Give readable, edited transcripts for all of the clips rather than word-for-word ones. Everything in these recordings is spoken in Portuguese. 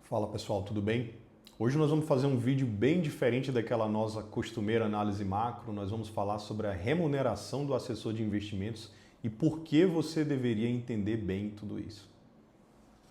Fala pessoal, tudo bem? Hoje nós vamos fazer um vídeo bem diferente daquela nossa costumeira análise macro. Nós vamos falar sobre a remuneração do assessor de investimentos e por que você deveria entender bem tudo isso.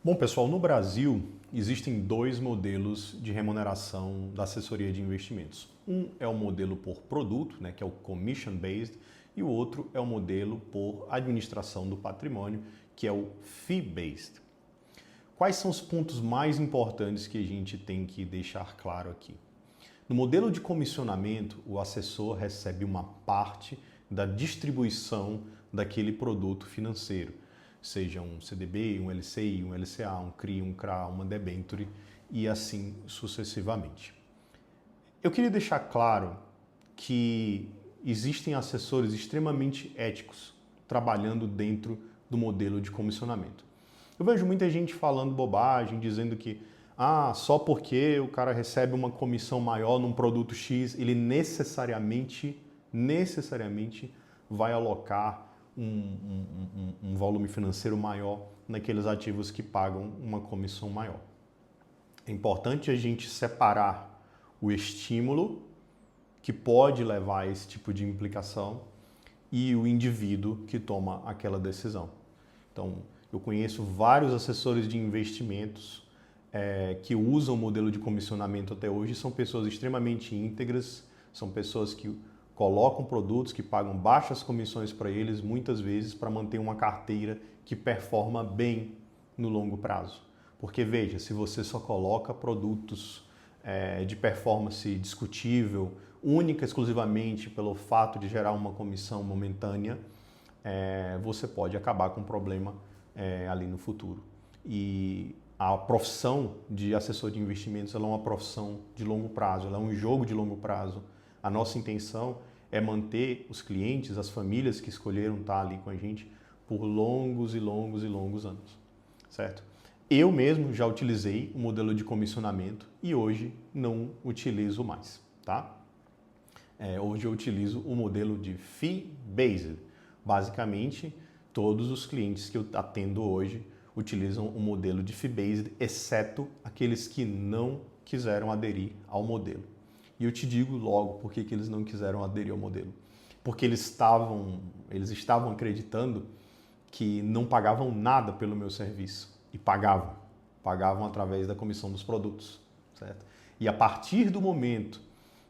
Bom pessoal, no Brasil existem dois modelos de remuneração da assessoria de investimentos. Um é o modelo por produto, que é o commission based, e o outro é o modelo por administração do patrimônio, que é o fee based. Quais são os pontos mais importantes que a gente tem que deixar claro aqui? No modelo de comissionamento, o assessor recebe uma parte da distribuição daquele produto financeiro, seja um CDB, um LCI, um LCA, um CRI, um CRA, uma debenture e assim sucessivamente. Eu queria deixar claro que existem assessores extremamente éticos trabalhando dentro do modelo de comissionamento. Eu vejo muita gente falando bobagem, dizendo que só porque o cara recebe uma comissão maior num produto X, ele necessariamente vai alocar um volume financeiro maior naqueles ativos que pagam uma comissão maior. É importante a gente separar o estímulo que pode levar a esse tipo de implicação e o indivíduo que toma aquela decisão. Então, eu conheço vários assessores de investimentos que usam o modelo de comissionamento até hoje, são pessoas extremamente íntegras, são pessoas que colocam produtos que pagam baixas comissões para eles, muitas vezes para manter uma carteira que performa bem no longo prazo. Porque veja, se você só coloca produtos de performance discutível, única exclusivamente pelo fato de gerar uma comissão momentânea, você pode acabar com um problema ali no futuro. E a profissão de assessor de investimentos ela é uma profissão de longo prazo, ela é um jogo de longo prazo. A nossa intenção é manter os clientes, as famílias que escolheram estar ali com a gente por longos e longos e longos anos, certo? Eu mesmo já utilizei o modelo de comissionamento e hoje não utilizo mais, tá? Hoje eu utilizo o modelo de fee-based. Basicamente, todos os clientes que eu atendo hoje utilizam o modelo de fee-based, exceto aqueles que não quiseram aderir ao modelo. E eu te digo logo por que eles não quiseram aderir ao modelo. Porque eles estavam acreditando que não pagavam nada pelo meu serviço. E pagavam através da comissão dos produtos, certo? E a partir do momento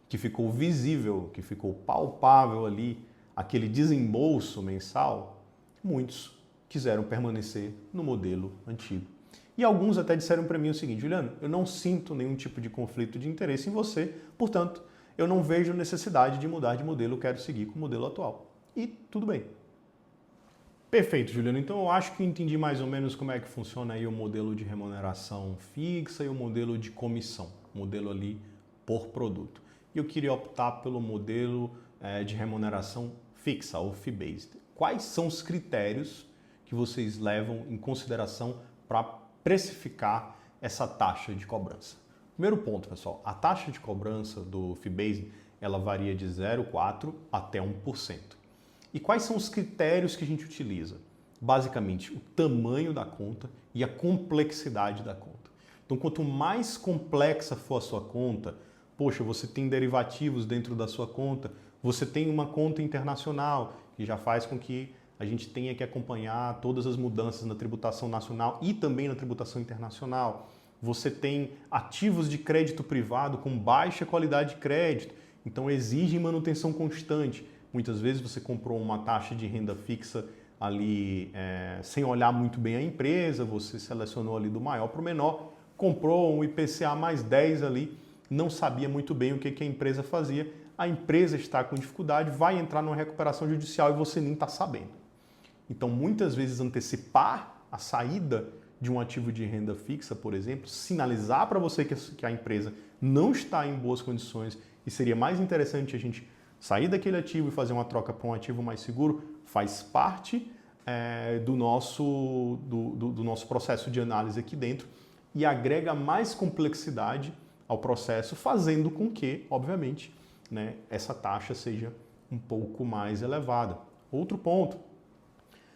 que ficou visível, que ficou palpável ali, aquele desembolso mensal, muitos quiseram permanecer no modelo antigo. E alguns até disseram para mim o seguinte: Juliano, eu não sinto nenhum tipo de conflito de interesse em você, portanto, eu não vejo necessidade de mudar de modelo, eu quero seguir com o modelo atual. E tudo bem. Perfeito, Juliano. Então eu acho que entendi mais ou menos como é que funciona aí o modelo de remuneração fixa e o modelo de comissão, modelo ali por produto. E eu queria optar pelo modelo de remuneração fixa, ou fee-based. Quais são os critérios que vocês levam em consideração para precificar essa taxa de cobrança? Primeiro ponto, pessoal, a taxa de cobrança do fee-based, ela varia de 0,4% até 1%. E quais são os critérios que a gente utiliza? Basicamente, o tamanho da conta e a complexidade da conta. Então, quanto mais complexa for a sua conta, poxa, você tem derivativos dentro da sua conta, você tem uma conta internacional, que já faz com que a gente tenha que acompanhar todas as mudanças na tributação nacional e também na tributação internacional. Você tem ativos de crédito privado com baixa qualidade de crédito, então exige manutenção constante. Muitas vezes você comprou uma taxa de renda fixa ali sem olhar muito bem a empresa, você selecionou ali do maior para o menor, comprou um IPCA mais 10 ali, não sabia muito bem o que a empresa fazia, a empresa está com dificuldade, vai entrar numa recuperação judicial e você nem está sabendo. Então, muitas vezes, antecipar a saída de um ativo de renda fixa, por exemplo, sinalizar para você que a empresa não está em boas condições e seria mais interessante a gente sair daquele ativo e fazer uma troca para um ativo mais seguro, faz parte do nosso processo de análise aqui dentro e agrega mais complexidade ao processo, fazendo com que, obviamente, essa taxa seja um pouco mais elevada. Outro ponto,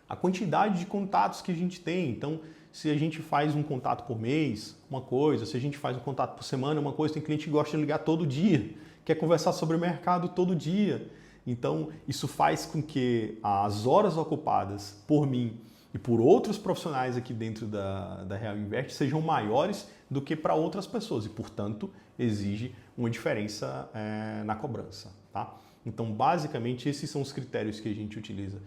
a quantidade de contatos que a gente tem. Então, se a gente faz um contato por mês, uma coisa, se a gente faz um contato por semana, uma coisa, tem cliente que gosta de ligar todo dia, quer conversar sobre o mercado todo dia. Então, isso faz com que as horas ocupadas por mim e por outros profissionais aqui dentro da Real Invest sejam maiores do que para outras pessoas e, portanto, exige uma diferença na cobrança. Tá? Então, basicamente, esses são os critérios que a gente utiliza.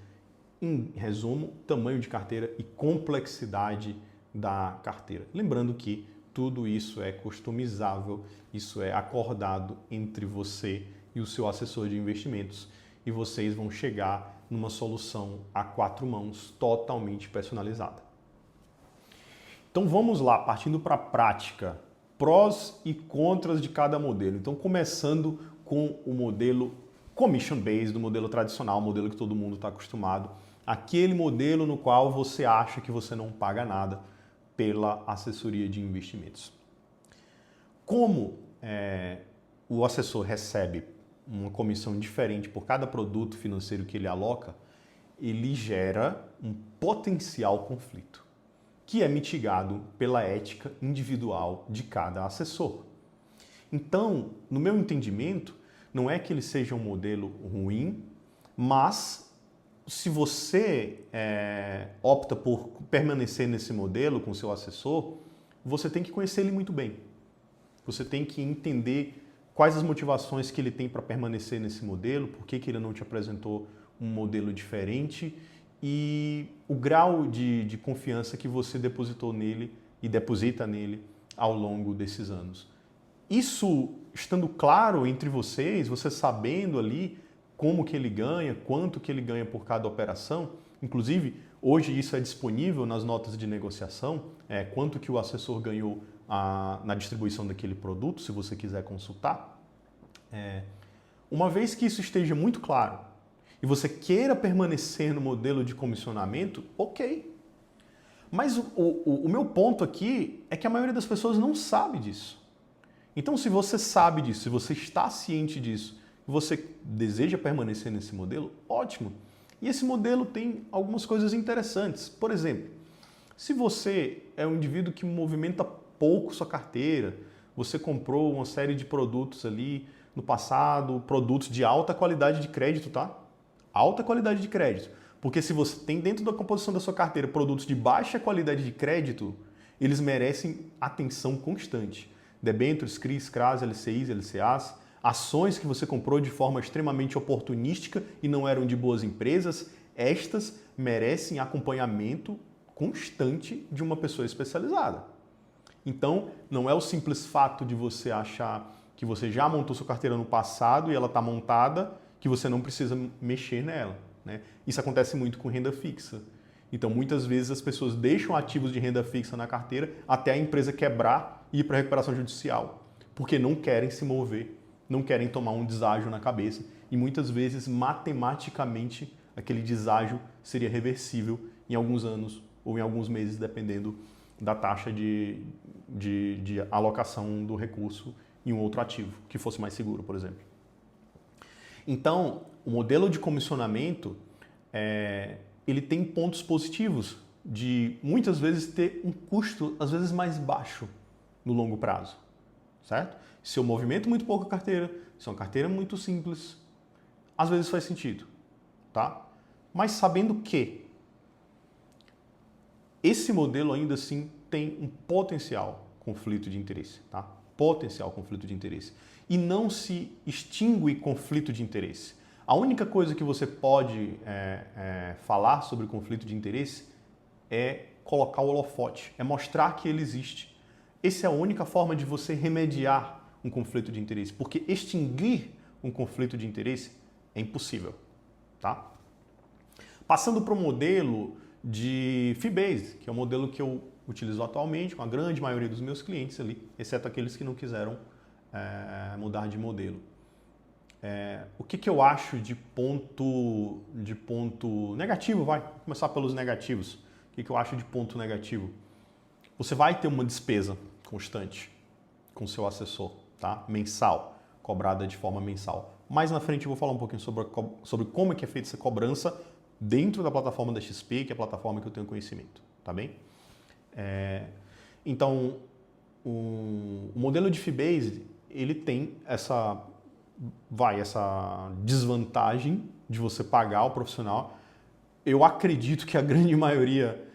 Em resumo, tamanho de carteira e complexidade da carteira. Lembrando que tudo isso é customizável, isso é acordado entre você e o seu assessor de investimentos e vocês vão chegar numa solução a 4 mãos totalmente personalizada. Então vamos lá, partindo para a prática, prós e contras de cada modelo. Então começando com o modelo commission based, o modelo tradicional, o modelo que todo mundo está acostumado, aquele modelo no qual você acha que você não paga nada pela assessoria de investimentos. Como o assessor recebe uma comissão diferente por cada produto financeiro que ele aloca, ele gera um potencial conflito, que é mitigado pela ética individual de cada assessor. Então, no meu entendimento, não é que ele seja um modelo ruim, mas se você opta por permanecer nesse modelo com o seu assessor, você tem que conhecer ele muito bem. Você tem que entender quais as motivações que ele tem para permanecer nesse modelo, por que ele não te apresentou um modelo diferente e o grau de confiança que você depositou nele e deposita nele ao longo desses anos. Isso estando claro entre vocês, você sabendo ali como que ele ganha, quanto que ele ganha por cada operação. Inclusive, hoje isso é disponível nas notas de negociação, quanto que o assessor ganhou na distribuição daquele produto, se você quiser consultar. Uma vez que isso esteja muito claro e você queira permanecer no modelo de comissionamento, ok. Mas o meu ponto aqui é que a maioria das pessoas não sabe disso. Então, se você sabe disso, se você está ciente disso, você deseja permanecer nesse modelo, ótimo. E esse modelo tem algumas coisas interessantes. Por exemplo, se você é um indivíduo que movimenta pouco sua carteira, você comprou uma série de produtos ali no passado, produtos de alta qualidade de crédito, tá? Alta qualidade de crédito. Porque se você tem dentro da composição da sua carteira produtos de baixa qualidade de crédito, eles merecem atenção constante. Debêntures, CRIs, CRAs, LCIs, LCAs, ações que você comprou de forma extremamente oportunística e não eram de boas empresas, estas merecem acompanhamento constante de uma pessoa especializada. Então, não é o simples fato de você achar que você já montou sua carteira no passado e ela está montada, que você não precisa mexer nela, né? Isso acontece muito com renda fixa. Então, muitas vezes as pessoas deixam ativos de renda fixa na carteira até a empresa quebrar e ir para a recuperação judicial, porque não querem se mover, não querem tomar um deságio na cabeça e muitas vezes, matematicamente, aquele deságio seria reversível em alguns anos ou em alguns meses, dependendo da taxa de alocação do recurso em um outro ativo, que fosse mais seguro, por exemplo. Então, o modelo de comissionamento, ele tem pontos positivos de muitas vezes ter um custo, às vezes, mais baixo no longo prazo, certo? Se eu movimento muito pouco a carteira, se é uma carteira muito simples, às vezes faz sentido, tá? Mas sabendo que esse modelo ainda assim tem um potencial conflito de interesse, tá? Potencial conflito de interesse. E não se extingue conflito de interesse. A única coisa que você pode falar sobre conflito de interesse é colocar o holofote, é mostrar que ele existe. Essa é a única forma de você remediar um conflito de interesse, porque extinguir um conflito de interesse é impossível, tá? Passando para o modelo de fee-based, que é o modelo que eu utilizo atualmente com a grande maioria dos meus clientes ali, exceto aqueles que não quiseram mudar de modelo. O que eu acho de ponto negativo? Vou começar pelos negativos. O que eu acho de ponto negativo? Você vai ter uma despesa constante com o seu assessor, tá? Mensal, cobrada de forma mensal. Mais na frente eu vou falar um pouquinho sobre como é que é feita essa cobrança dentro da plataforma da XP, que é a plataforma que eu tenho conhecimento, tá bem? Então, o modelo de fee-based, ele tem essa desvantagem de você pagar o profissional. Eu acredito que a grande maioria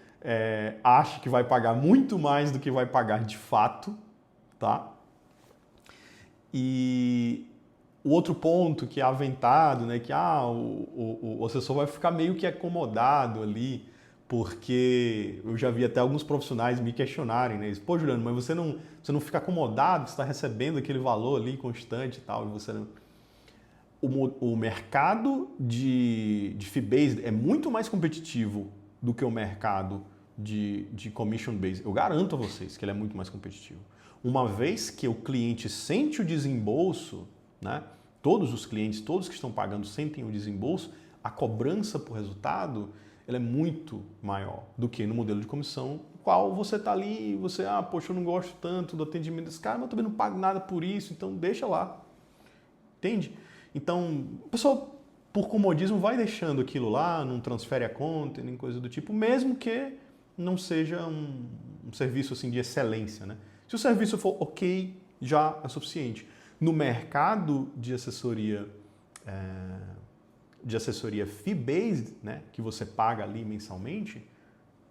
acha que vai pagar muito mais do que vai pagar de fato, tá? E o outro ponto que é aventado, né, que o assessor vai ficar meio que acomodado ali, porque eu já vi até alguns profissionais me questionarem, né? Pô, Juliano, mas você não fica acomodado, você está recebendo aquele valor ali constante e tal, e você não... O mercado de fee-based é muito mais competitivo do que o mercado de commission-based. Eu garanto a vocês que ele é muito mais competitivo. Uma vez que o cliente sente o desembolso, né? Todos os clientes, todos que estão pagando sentem o desembolso, a cobrança por resultado ela é muito maior do que no modelo de comissão, no qual você está ali e você, poxa, eu não gosto tanto do atendimento desse cara, mas eu também não pago nada por isso, então deixa lá. Entende? Então, o pessoal, por comodismo, vai deixando aquilo lá, não transfere a conta, nem coisa do tipo, mesmo que não seja um serviço assim, de excelência, né? Se o serviço for ok, já é suficiente. No mercado de assessoria fee-based, né, que você paga ali mensalmente,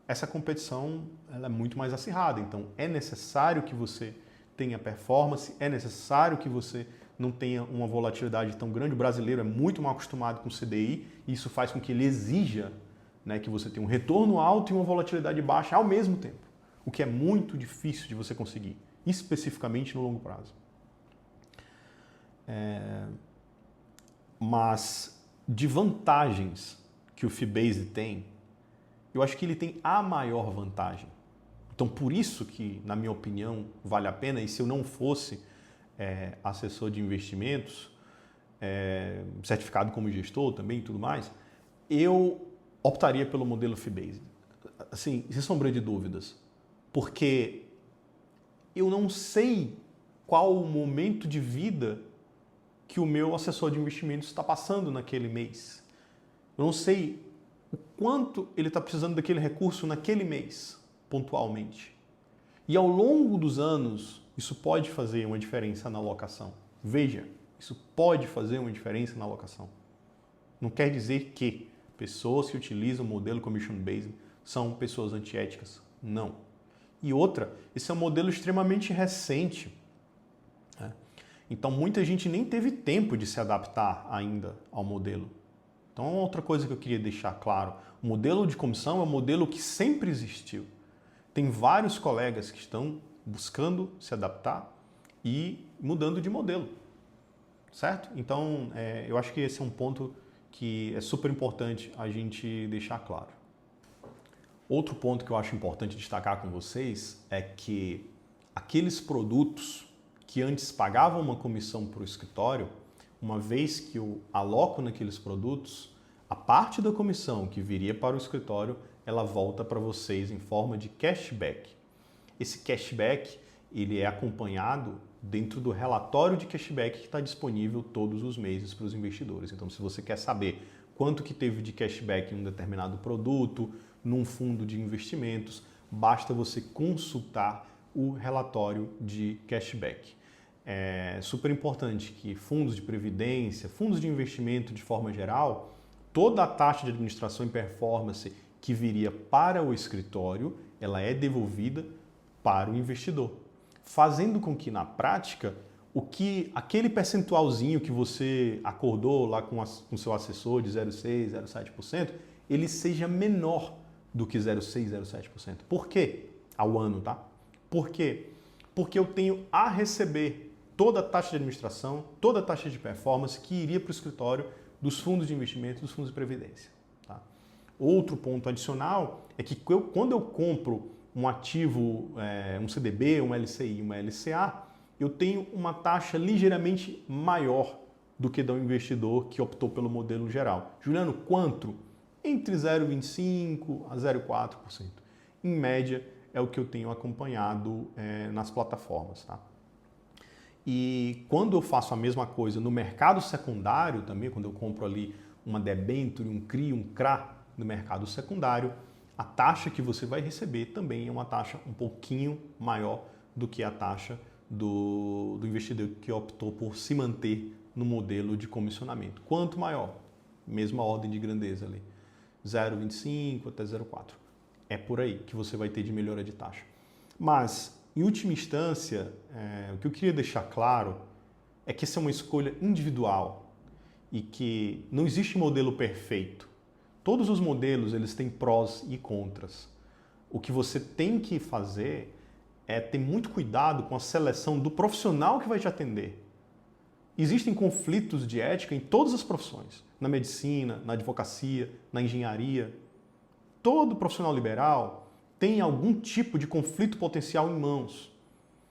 essa competição ela é muito mais acirrada. Então, é necessário que você tenha performance, é necessário que você não tenha uma volatilidade tão grande. O brasileiro é muito mal acostumado com CDI e isso faz com que ele exija, né, que você tenha um retorno alto e uma volatilidade baixa ao mesmo tempo, o que é muito difícil de você conseguir, especificamente no longo prazo. Mas de vantagens que o fee-based tem, eu acho que ele tem a maior vantagem. Então, por isso que, na minha opinião, vale a pena, e se eu não fosse assessor de investimentos, certificado como gestor também e tudo mais, eu optaria pelo modelo fee-based. Assim, sem sombra de dúvidas, porque eu não sei qual o momento de vida que o meu assessor de investimentos está passando naquele mês. Eu não sei o quanto ele está precisando daquele recurso naquele mês, pontualmente. E ao longo dos anos, isso pode fazer uma diferença na alocação. Veja, isso pode fazer uma diferença na alocação. Não quer dizer que pessoas que utilizam o modelo commission-based são pessoas antiéticas. Não. E outra, esse é um modelo extremamente recente. Então, muita gente nem teve tempo de se adaptar ainda ao modelo. Então, outra coisa que eu queria deixar claro, o modelo de comissão é um modelo que sempre existiu. Tem vários colegas que estão buscando se adaptar e mudando de modelo, certo? Então, eu acho que esse é um ponto que é super importante a gente deixar claro. Outro ponto que eu acho importante destacar com vocês é que aqueles produtos que antes pagavam uma comissão para o escritório, uma vez que eu aloco naqueles produtos, a parte da comissão que viria para o escritório, ela volta para vocês em forma de cashback. Esse cashback ele é acompanhado dentro do relatório de cashback que está disponível todos os meses para os investidores. Então, se você quer saber quanto que teve de cashback em um determinado produto, num fundo de investimentos, basta você consultar o relatório de cashback. É super importante que fundos de previdência, fundos de investimento de forma geral, toda a taxa de administração e performance que viria para o escritório, ela é devolvida para o investidor, fazendo com que na prática aquele percentualzinho que você acordou lá com o seu assessor de 0,6%, 0,7%, ele seja menor do que 0,6%, 0,7%. Por quê? Ao ano, tá? Por quê? Porque eu tenho a receber toda a taxa de administração, toda a taxa de performance que iria para o escritório dos fundos de investimento, dos fundos de previdência. Tá? Outro ponto adicional é que quando eu compro um ativo, um CDB, um LCI, uma LCA, eu tenho uma taxa ligeiramente maior do que do investidor que optou pelo modelo geral. Juliano, quanto? Entre 0,25% a 0,4%. Em média, é o que eu tenho acompanhado nas plataformas. Tá? E quando eu faço a mesma coisa no mercado secundário também, quando eu compro ali uma debênture, um CRI, um CRA no mercado secundário, a taxa que você vai receber também é uma taxa um pouquinho maior do que a taxa do investidor que optou por se manter no modelo de comissionamento. Quanto maior, mesma ordem de grandeza ali, 0,25 até 0,4. É por aí que você vai ter de melhora de taxa. Mas, em última instância, o que eu queria deixar claro é que essa é uma escolha individual e que não existe modelo perfeito. Todos os modelos eles têm prós e contras. O que você tem que fazer é ter muito cuidado com a seleção do profissional que vai te atender. Existem conflitos de ética em todas as profissões, na medicina, na advocacia, na engenharia. Todo profissional liberal tem algum tipo de conflito potencial em mãos.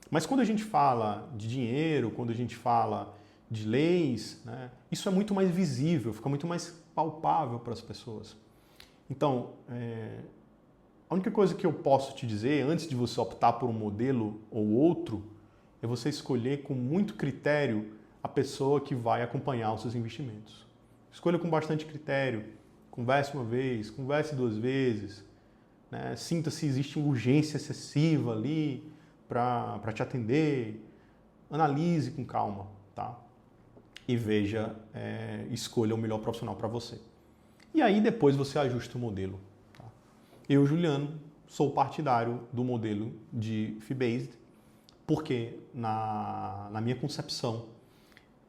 Mas quando a gente fala de dinheiro, quando a gente fala de leis, né, isso é muito mais visível, fica muito mais palpável para as pessoas. Então, a única coisa que eu posso te dizer, antes de você optar por um modelo ou outro, é você escolher com muito critério a pessoa que vai acompanhar os seus investimentos. Escolha com bastante critério, converse uma vez, converse 2 vezes, né? Sinta se existe urgência excessiva ali para te atender, analise com calma, tá? E veja, escolha o melhor profissional para você. E aí depois você ajusta o modelo. Tá? Eu, Juliano, sou partidário do modelo de fee-based, porque na minha concepção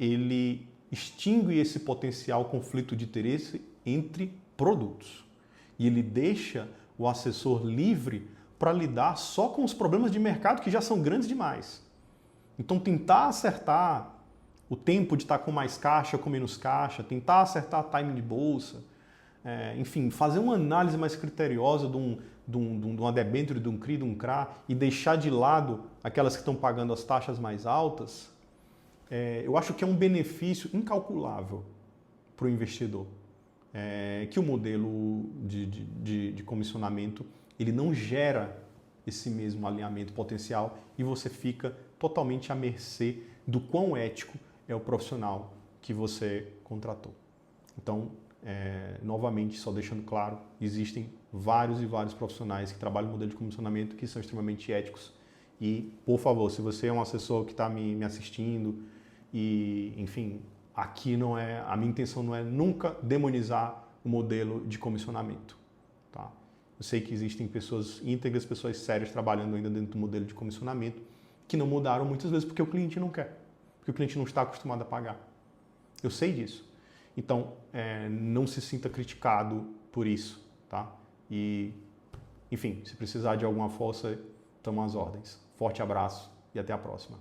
ele extingue esse potencial conflito de interesse entre produtos. E ele deixa o assessor livre para lidar só com os problemas de mercado que já são grandes demais. Então tentar acertar o tempo de estar com mais caixa, com menos caixa, tentar acertar timing de bolsa, enfim, fazer uma análise mais criteriosa de uma debênture, de um CRI, de um CRA e deixar de lado aquelas que estão pagando as taxas mais altas, eu acho que é um benefício incalculável para o investidor. Que o modelo de comissionamento ele não gera esse mesmo alinhamento potencial e você fica totalmente à mercê do quão ético é o profissional que você contratou. Então, novamente, só deixando claro, existem vários e vários profissionais que trabalham no modelo de comissionamento que são extremamente éticos e, por favor, se você é um assessor que está me assistindo e, enfim, aqui não é, a minha intenção não é nunca demonizar o modelo de comissionamento, tá? Eu sei que existem pessoas íntegras, pessoas sérias trabalhando ainda dentro do modelo de comissionamento que não mudaram muitas vezes porque o cliente não quer, porque o cliente não está acostumado a pagar. Eu sei disso. Então, não se sinta criticado por isso, tá? E, enfim, se precisar de alguma força, estamos às ordens. Forte abraço e até a próxima.